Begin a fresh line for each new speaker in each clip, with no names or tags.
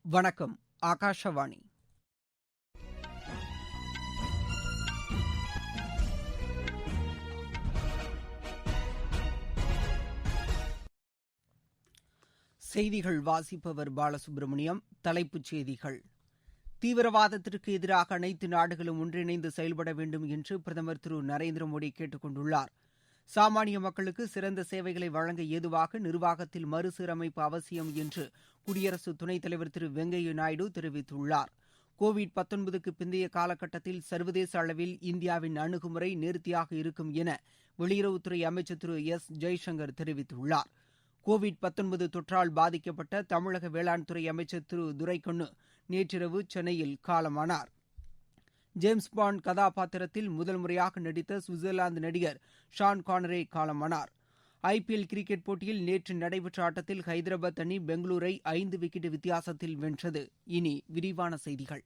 வணக்கம். ஆகாஷவாணி. செய்திகள் வாசிப்பவர் பாலசுப்ரமணியம். தலைப்புச் செய்திகள்: தீவிரவாதத்திற்கு எதிராக அனைத்து நாடுகளும் ஒன்றிணைந்து செயல்பட வேண்டும் என்று பிரதமர் திரு நரேந்திர மோடி கேட்டுக் கொண்டுள்ளார். சாமானிய மக்களுக்கு சிறந்த சேவைகளை வழங்க ஏதுவாக நிர்வாகத்தில் மறுசீரமைப்பு அவசியம் என்று குடியரசு துணைத் தலைவர் திரு வெங்கையா நாயுடு தெரிவித்துள்ளார். கோவிட்-19க்கு பிந்தைய காலகட்டத்தில் சர்வதேச அளவில் இந்தியாவின் அணுகுமுறை நேர்த்தியாக இருக்கும் என வெளியுறவுத்துறை அமைச்சர் திரு எஸ் ஜெய்சங்கர் தெரிவித்துள்ளார். கோவிட்-19 தொற்றால் பாதிக்கப்பட்ட தமிழக வேளாண் துறை அமைச்சர் திரு துரைக்கண்ணு நேற்றிரவு சென்னையில் காலமானார். ஜேம்ஸ் பாண்ட் கதாபாத்திரத்தில் முதல் முறையாக நடித்த சுவிட்சர்லாந்து நடிகர் ஷான் கானரே காலமானார். ஐபிஎல் கிரிக்கெட் போட்டியில் நேற்று நடைபெற்ற ஆட்டத்தில் ஹைதராபாத் அணி பெங்களூரை 5 விக்கெட் வித்தியாசத்தில் வென்றது. இனி விரிவான செய்திகள்.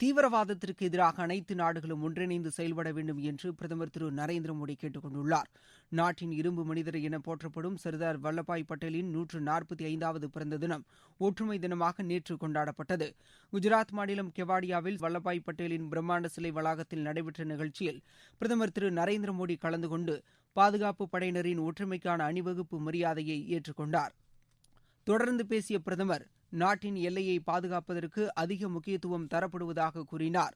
தீவிரவாதத்திற்கு எதிராக அனைத்து நாடுகளும் ஒன்றிணைந்து செயல்பட வேண்டும் என்று பிரதமர் திரு நரேந்திர மோடி கேட்டுக் கொண்டுள்ளார். நாட்டின் இரும்பு மனிதர் என போற்றப்படும் சர்தார் வல்லபாய் பட்டேலின் 145வது பிறந்த தினம் ஒற்றுமை தினமாக நேற்று கொண்டாடப்பட்டது. குஜராத் மாநிலம் கெவாடியாவில் வல்லபாய் பட்டேலின் பிரம்மாண்ட சிலை வளாகத்தில் நடைபெற்ற நிகழ்ச்சியில் பிரதமர் திரு நரேந்திர மோடி கலந்து கொண்டு பாதுகாப்பு படையினரின் ஒற்றுமைக்கான அணிவகுப்பு மரியாதையை ஏற்றுக்கொண்டார். தொடர்ந்து பேசிய பிரதமர், நாட்டின் எல்லையை பாதுகாப்பதற்கு அதிக முக்கியத்துவம் தரப்படுவதாக கூறினார்.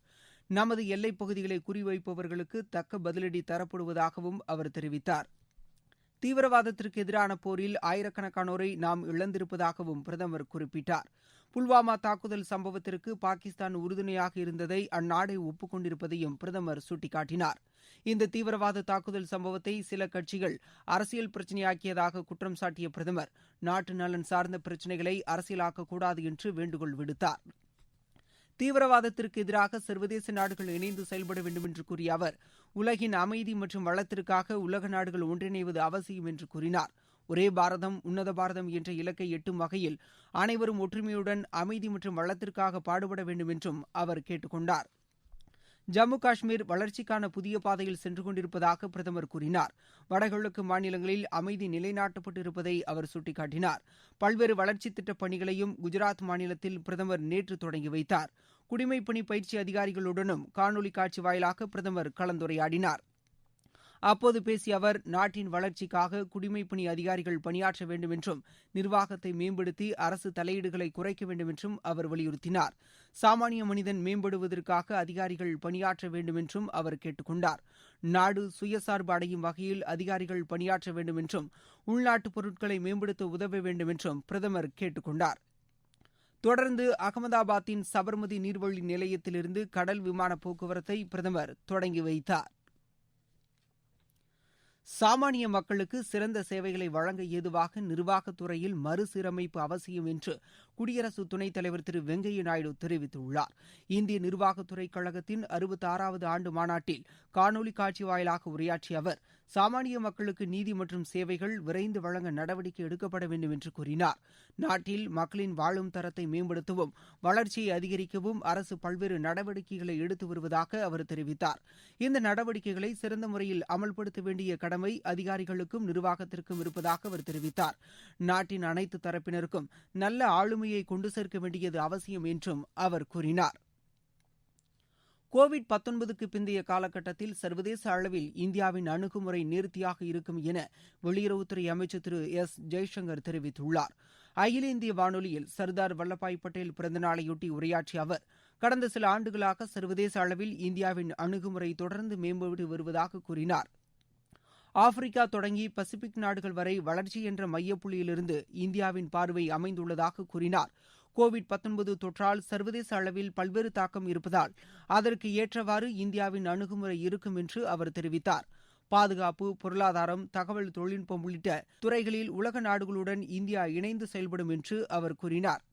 நமது எல்லைப் பகுதிகளை குறிவைப்பவர்களுக்கு தக்க பதிலடி தரப்படுவதாகவும் அவர் தெரிவித்தார். தீவிரவாதத்திற்கு எதிரான போரில் ஆயிரக்கணக்கானோரை நாம் இழந்திருப்பதாகவும் பிரதமர் குறிப்பிட்டார். புல்வாமா தாக்குதல் சம்பவத்திற்கு பாகிஸ்தான் உறுதுணையாக இருந்ததை அந்நாடு ஒப்புக் கொண்டிருப்பதையும் பிரதமர் சுட்டிக்காட்டினார். இந்த தீவிரவாத தாக்குதல் சம்பவத்தை சில கட்சிகள் அரசியல் பிரச்சினையாக்கியதாக குற்றம் சாட்டிய பிரதமர், நாட்டு நலன் சார்ந்த பிரச்சினைகளை அரசியலாக்கக்கூடாது என்று வேண்டுகோள் விடுத்தார். தீவிரவாதத்திற்கு எதிராக சர்வதேச நாடுகள் இணைந்து செயல்பட வேண்டும் என்று கூறிய அவர், உலகின் அமைதி மற்றும் வளத்திற்காக உலக நாடுகள் ஒன்றிணைவது அவசியம் என்று கூறினார். ஒரே பாரதம் உன்னத பாரதம் என்ற இலக்கை எட்டும் வகையில் அனைவரும் ஒற்றுமையுடன் அமைதி மற்றும் வளத்திற்காக பாடுபட வேண்டும் என்றும் அவர் கேட்டுக் கொண்டார். ஜம்மு காஷ்மீர் வளர்ச்சிக்கான புதிய பாதையில் சென்று கொண்டிருப்பதாக பிரதமர் கூறினார். வடகிழக்கு மாநிலங்களில் அமைதி நிலைநாட்டப்பட்டு இருப்பதை அவர் சுட்டிக்காட்டினார். பல்வேறு வளர்ச்சித் திட்டப் பணிகளையும் குஜராத் மாநிலத்தில் பிரதமர் நேற்று தொடங்கி வைத்தார். குடிமைப்பணி பயிற்சி அதிகாரிகளுடனும் காணொலி காட்சி வாயிலாக பிரதமர் கலந்துரையாடினார். அப்போது பேசிய அவர், நாட்டின் வளர்ச்சிக்காக குடிமைப்பணி அதிகாரிகள் பணியாற்ற வேண்டும் என்றும் நிர்வாகத்தை மேம்படுத்தி அரசு தலையீடுகளை குறைக்க வேண்டும் என்றும் அவர் வலியுறுத்தினார். சாமானிய மனிதன் மேம்படுவதற்காக அதிகாரிகள் பணியாற்ற வேண்டும் என்றும் அவர் கேட்டுக் கொண்டார். நாடு சுயசார்பு அடையும் வகையில் அதிகாரிகள் பணியாற்ற வேண்டும் என்றும் உள்நாட்டு பொருட்களை மேம்படுத்த உதவ வேண்டும் என்றும் பிரதமர் கேட்டுக் கொண்டார். தொடர்ந்து அகமதாபாத்தின் சபர்மதி நீர்வழி நிலையத்திலிருந்து கடல் விமான போக்குவரத்தை பிரதமர் தொடங்கி வைத்தார். சாமானிய மக்களுக்கு சிறந்த சேவைகளை வழங்க ஏதுவாக நிர்வாகத்துறையில் மறுசீரமைப்பு அவசியம் என்று குடியரசு துணைத் தலைவர் திரு வெங்கையா நாயுடு தெரிவித்துள்ளார். இந்திய நிர்வாகத்துறை கழகத்தின் 66வது ஆண்டு மாநாட்டில் காணொலி காட்சி வாயிலாக உரையாற்றிய அவர், சாமானிய மக்களுக்கு நீதி மற்றும் சேவைகள் விரைந்து வழங்க நடவடிக்கை எடுக்கப்பட வேண்டும் என்று கூறினார். நாட்டில் மக்களின் வாழும் தரத்தை மேம்படுத்தவும் வளர்ச்சியை அதிகரிக்கவும் அரசு பல்வேறு நடவடிக்கைகளை எடுத்து வருவதாக அவர் தெரிவித்தார். இந்த நடவடிக்கைகளை சிறந்த முறையில் அமல்படுத்த வேண்டிய கடமை அதிகாரிகளுக்கும் நிர்வாகத்திற்கும் இருப்பதாக அவர் தெரிவித்தார். நாட்டின் அனைத்து தரப்பினருக்கும் நல்ல ஆளுமையை கொண்டு சேர்க்க வேண்டியது அவசியம் என்றும் அவர் கூறினார். கோவிட்-19க்கு பிந்தைய காலகட்டத்தில் சர்வதேச அளவில் இந்தியாவின் அணுகுமுறை நேர்த்தியாக இருக்கும் என வெளியுறவுத்துறை அமைச்சர் திரு எஸ் ஜெய்சங்கர் தெரிவித்துள்ளார். அகில இந்திய வானொலியில் சர்தார் வல்லபாய் பட்டேல் பிறந்தநாளையொட்டி உரையாற்றிய அவர், கடந்த சில ஆண்டுகளாக சர்வதேச அளவில் இந்தியாவின் அணுகுமுறை தொடர்ந்து மேம்பட்டு வருவதாக கூறினார். ஆப்பிரிக்கா தொடங்கி பசிபிக் நாடுகள் வரை வளர்ச்சி என்ற மையப்புள்ளியிலிருந்து இந்தியாவின் பார்வை அமைந்துள்ளதாக கூறினார். கோவிட்-19 தொற்றால் சர்வதேச அளவில் பல்வேறு தாக்கம் இருப்பதால் அதற்கு ஏற்றவாறு இந்தியாவின் அணுகுமுறை இருக்கும் என்று அவர் தெரிவித்தார். பாதுகாப்பு, பொருளாதாரம், தகவல் தொழில்நுட்பம் உள்ளிட்ட துறைகளில் உலக நாடுகளுடன் இந்தியா இணைந்து செயல்படும் என்று அவர் கூறினார்.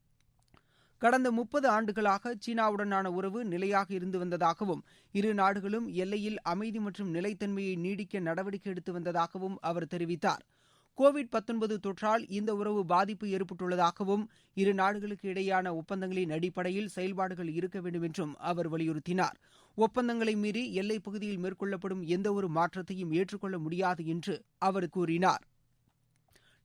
கடந்த 30 ஆண்டுகளாக சீனாவுடனான உறவு நிலையாக இருந்து வந்ததாகவும் இரு நாடுகளும் எல்லையில் அமைதி மற்றும் நிலைத்தன்மையை நீடிக்க நடவடிக்கை எடுத்து வந்ததாகவும் அவர் தெரிவித்தார். கோவிட்-19 தொற்றால் இந்த உறவு பாதிப்பு ஏற்பட்டுள்ளதாகவும் இரு நாடுகளுக்கு இடையேயான ஒப்பந்தங்களின் அடிப்படையில் செயல்பாடுகள் இருக்க வேண்டும் என்றும் அவர் வலியுறுத்தினார். ஒப்பந்தங்களை மீறி எல்லைப் பகுதியில் மேற்கொள்ளப்படும் எந்தவொரு மாற்றத்தையும் ஏற்றுக்கொள்ள முடியாது என்று அவர் கூறினார்.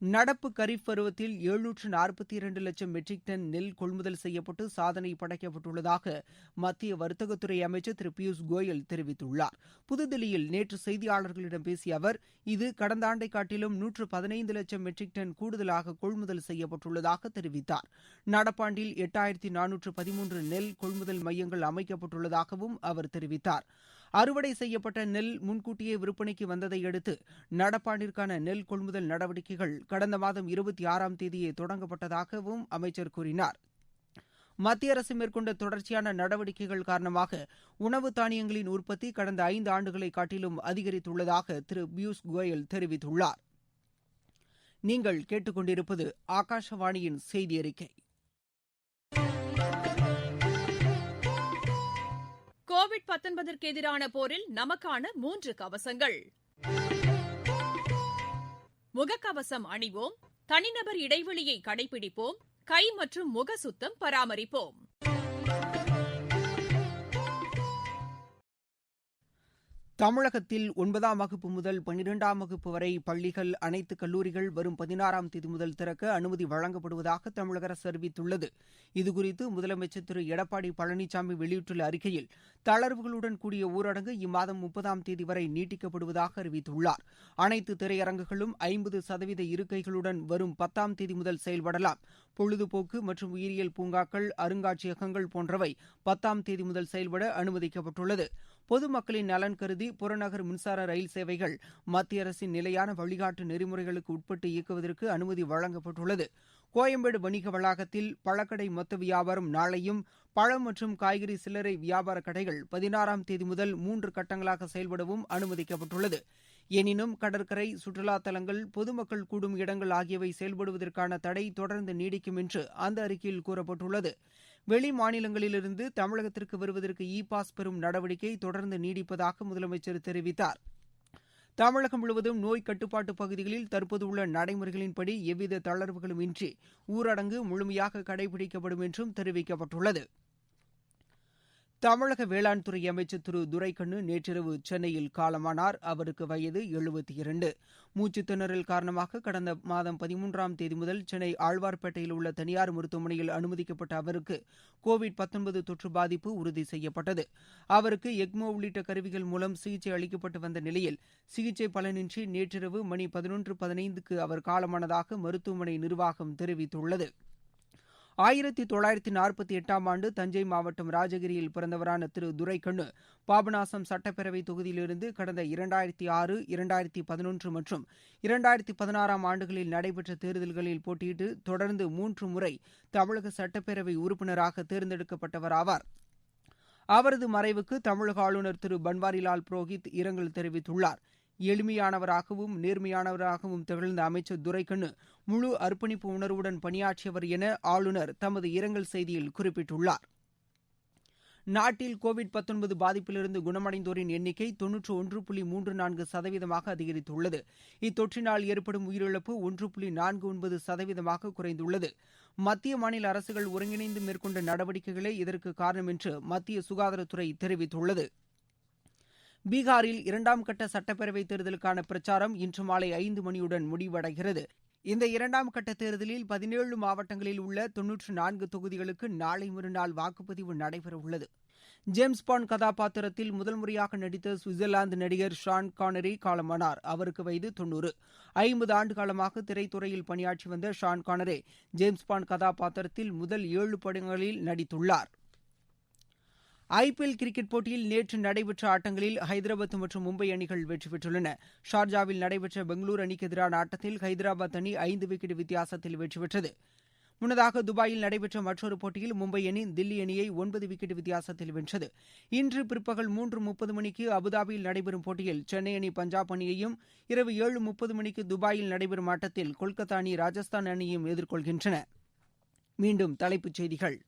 நடப்பு கரீப் பருவத்தில் 742 லட்சம் மெட்ரிக் டன் நெல் கொள்முதல் செய்யப்பட்டு சாதனை படைக்கப்பட்டுள்ளதாக மத்திய வர்த்தகத்துறை அமைச்சர் திரு பியூஷ் கோயல் தெரிவித்துள்ளார். புதுதில்லியில் நேற்று செய்தியாளர்களிடம் பேசிய அவர், இது கடந்த ஆண்டை காட்டிலும் 115 லட்சம் மெட்ரிக் டன் கூடுதலாக கொள்முதல் செய்யப்பட்டுள்ளதாக தெரிவித்தார். நடப்பாண்டில் 8413 நெல் கொள்முதல் மையங்கள் அமைக்கப்பட்டுள்ளதாகவும் அவர் தெரிவித்தார். அறுவடை செய்யப்பட்ட நெல் முன்கூட்டியே விற்பனைக்கு வந்ததை அடுத்து நடப்பாண்டிற்கான நெல் கொள்முதல் நடவடிக்கைகள் கடந்த மாதம் 26ஆம் தேதியே தொடங்கப்பட்டதாகவும் அமைச்சர் கூறினார். மத்திய அரசு மேற்கொண்ட தொடர்ச்சியான நடவடிக்கைகள் காரணமாக உணவு தானியங்களின் உற்பத்தி கடந்த 5 ஆண்டுகளை காட்டிலும் அதிகரித்துள்ளதாக திரு பியூஷ் கோயல் தெரிவித்துள்ளார். நீங்கள் கேட்டுக்கொண்டிருப்பது ஆகாஷவாணியின் செய்தி அறிக்கை.
கோவிட்-19ற்கு எதிரான போரில் நமக்கான 3 கவசங்கள். முகக்கவசம் அணிவோம், தனிநபர் இடைவெளியை கடைபிடிப்போம், கை மற்றும் முக சுத்தம் பராமரிப்போம்.
தமிழகத்தில் 9ஆம் வகுப்பு முதல் 12ஆம் வகுப்பு வரை பள்ளிகள், அனைத்து கல்லூரிகள் வரும் 16ஆம் தேதி முதல் திறக்க அனுமதி வழங்கப்படுவதாக தமிழக அரசு அறிவித்துள்ளது. இதுகுறித்து முதலமைச்சர் திரு எடப்பாடி பழனிசாமி வெளியிட்டுள்ள அறிக்கையில், தளர்வுகளுடன் கூடிய ஊரடங்கு இம்மாதம் 30ஆம் தேதி வரை நீட்டிக்கப்படுவதாக அறிவித்துள்ளார். அனைத்து திரையரங்குகளும் 50% இருக்கைகளுடன் வரும் 10ஆம் தேதி முதல் செயல்படலாம். பொழுதுபோக்கு மற்றும் உயிரியல் பூங்காக்கள், அருங்காட்சியகங்கள் போன்றவை 10ஆம் தேதி முதல் செயல்பட அனுமதிக்கப்பட்டுள்ளது. பொதுமக்களின் நலன் கருதி புறநகர் மின்சார ரயில் சேவைகள் மத்திய அரசின் நிலையான வழிகாட்டு நெறிமுறைகளுக்கு உட்பட்டு இயக்குவதற்கு அனுமதி வழங்கப்பட்டுள்ளது. கோயம்பேடு வணிக வளாகத்தில் பழக்கடை மொத்த வியாபாரம் நாளையும், பழம் மற்றும் காய்கறி சில்லறை வியாபார கடைகள் 16ஆம் தேதி முதல் 3 கட்டங்களாக செயல்படவும் அனுமதிக்கப்பட்டுள்ளது. எனினும் கடற்கரை, சுற்றுலா தலங்கள், பொதுமக்கள் கூடும் இடங்கள் ஆகியவை செயல்படுவதற்கான தடை தொடர்ந்து நீடிக்கும் என்று அந்த அறிக்கையில் கூறப்பட்டுள்ளது. வெளி மாநிலங்களிலிருந்து தமிழகத்திற்கு வருவதற்கு இ பாஸ் பெறும் நடவடிக்கை தொடர்ந்து நீடிப்பதாக முதலமைச்சர் தெரிவித்தார். தமிழகம் முழுவதும் நோய் கட்டுப்பாட்டு பகுதிகளில் தற்போது உள்ள நடைமுறைகளின்படி எவ்வித தளர்வுகளும் இன்றி ஊரடங்கு முழுமையாக கடைபிடிக்கப்படும் என்றும் தெரிவிக்கப்பட்டுள்ளது. தமிழக வேளாண் துறை அமைச்சர் திரு துரைக்கண்ணு நேற்றிரவு சென்னையில் காலமானார். அவருக்கு வயது 72. மூச்சுத் திணறல் காரணமாக கடந்த மாதம் 13ஆம் தேதி முதல் சென்னை ஆழ்வார்பேட்டையில் உள்ள தனியார் மருத்துவமனையில் அனுமதிக்கப்பட்ட அவருக்கு கோவிட்-19 தொற்று பாதிப்பு உறுதி செய்யப்பட்டது. அவருக்கு எக்மோ உள்ளிட்ட கருவிகள் மூலம் சிகிச்சை அளிக்கப்பட்டு வந்த நிலையில் சிகிச்சை பலனின்றி நேற்றிரவு மணி 11:15க்கு அவர் காலமானதாக மருத்துவமனை நிர்வாகம் தெரிவித்துள்ளது. 1948ஆம் ஆண்டு தஞ்சை மாவட்டம் ராஜகிரியில் பிறந்தவரான திரு துரைக்கண்ணு பாபநாசம் சட்டப்பேரவை தொகுதியிலிருந்து கடந்த 2006, 2011 மற்றும் 2016ஆம் ஆண்டுகளில் நடைபெற்ற தேர்தல்களில் போட்டியிட்டு தொடர்ந்து 3 முறை தமிழக சட்டப்பேரவை உறுப்பினராக தேர்ந்தெடுக்கப்பட்டவராவார். அவரது மறைவுக்கு தமிழக ஆளுநர் திரு பன்வாரிலால் புரோஹித் இரங்கல் தெரிவித்துள்ளார். எளிமையானவராகவும் நேர்மையானவராகவும் திகழ்ந்த அமைச்சர் துரைக்கண்ணு முழு அர்ப்பணிப்பு உணர்வுடன் பணியாற்றியவர் என ஆளுநர் தமது இரங்கல் செய்தியில் குறிப்பிட்டுள்ளார். நாட்டில் கோவிட்-19 பாதிப்பிலிருந்து குணமடைந்தோரின் எண்ணிக்கை 91.34% அதிகரித்துள்ளது. இத்தொற்றினால் ஏற்படும் உயிரிழப்பு 1.49% குறைந்துள்ளது. மத்திய மாநில அரசுகள் ஒருங்கிணைந்து மேற்கொண்ட நடவடிக்கைகளே இதற்கு காரணம் என்று மத்திய சுகாதாரத்துறை தெரிவித்துள்ளது. பீகாரில் 2ஆம் கட்ட சட்டப்பேரவைத் தேர்தலுக்கான பிரச்சாரம் இன்று மாலை 5 மணியுடன் முடிவடைகிறது. இந்த 2ஆம் கட்ட தேர்தலில் 17 மாவட்டங்களில் உள்ள 94 தொகுதிகளுக்கு நாளை மறுநாள் வாக்குப்பதிவு நடைபெறவுள்ளது. ஜேம்ஸ் பாண்ட் கதாபாத்திரத்தில் முதல் முறையாக நடித்த சுவிட்சர்லாந்து நடிகர் ஷான் கானரி காலமானார். அவருக்கு வயது 90. 50 ஆண்டு காலமாக திரைத்துறையில் பணியாற்றி வந்த ஷான் கானரி ஜேம்ஸ் பாண்ட் கதாபாத்திரத்தில் முதல் 7 படங்களில் நடித்துள்ளார். ஐபிஎல் கிரிக்கெட் போட்டியில் நேற்று நடைபெற்ற ஆட்டங்களில் ஹைதராபாத் மற்றும் மும்பை அணிகள் வெற்றி பெற்றுள்ளன. ஷார்ஜாவில் நடைபெற்ற பெங்களூரு அணிக்கு எதிரான ஆட்டத்தில் ஹைதராபாத் அணி 5 விக்கெட் வித்தியாசத்தில் வெற்றி பெற்றது. முன்னதாக துபாயில் நடைபெற்ற மற்றொரு போட்டியில் மும்பை அணி தில்லி அணியை 9 விக்கெட் வித்தியாசத்தில் வென்றது. இன்று பிற்பகல் 3:30 மணிக்கு அபுதாபியில் நடைபெறும் போட்டியில் சென்னை அணி பஞ்சாப் அணியையும், இரவு 7:30 மணிக்கு துபாயில் நடைபெறும் ஆட்டத்தில் கொல்கத்தா அணி ராஜஸ்தான் அணியையும் எதிர்கொள்கின்றன. மீண்டும் தலைப்புச் செய்திகள்.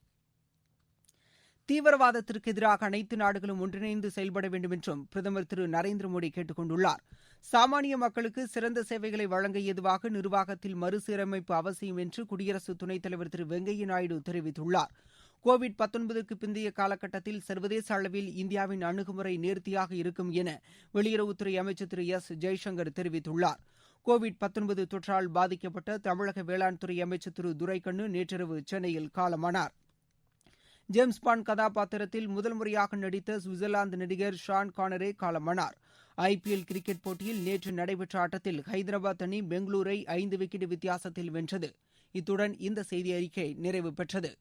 தீவிரவாதத்திற்கு எதிராக அனைத்து நாடுகளும் ஒன்றிணைந்து செயல்பட வேண்டும் என்றும் பிரதமர் திரு நரேந்திர மோடி கேட்டுக் கொண்டுள்ளார். சாமானிய மக்களுக்கு சிறந்த சேவைகளை வழங்க ஏதுவாக நிர்வாகத்தில் மறுசீரமைப்பு அவசியம் என்று குடியரசு துணைத் தலைவர் திரு வெங்கையா நாயுடு தெரிவித்துள்ளார். கோவிட்-19க்கு பிந்தைய காலகட்டத்தில் சர்வதேச அளவில் இந்தியாவின் அணுகுமுறை நேர்த்தியாக இருக்கும் என வெளியுறவுத்துறை அமைச்சர் திரு எஸ் ஜெய்சங்கர் தெரிவித்துள்ளார். கோவிட் தொற்றால் பாதிக்கப்பட்ட தமிழக வேளாண் துறை அமைச்சர் திரு துரைக்கண்ணு நேற்றிரவு சென்னையில் காலமானார். ஜேம்ஸ் பாண்ட் கதாபாத்திரத்தில் முதல் முறையாக நடித்த சுவிட்சர்லாந்து நடிகர் ஷான் கானரே காலமானார். IPL கிரிக்கெட் போட்டியில் நேற்று நடைபெற்ற ஆட்டத்தில் ஹைதராபாத் அணி பெங்களூரை 5 விக்கெட் வித்தியாசத்தில் வென்றது. இத்துடன் இந்த செய்தி அறிக்கை நிறைவு பெற்றது.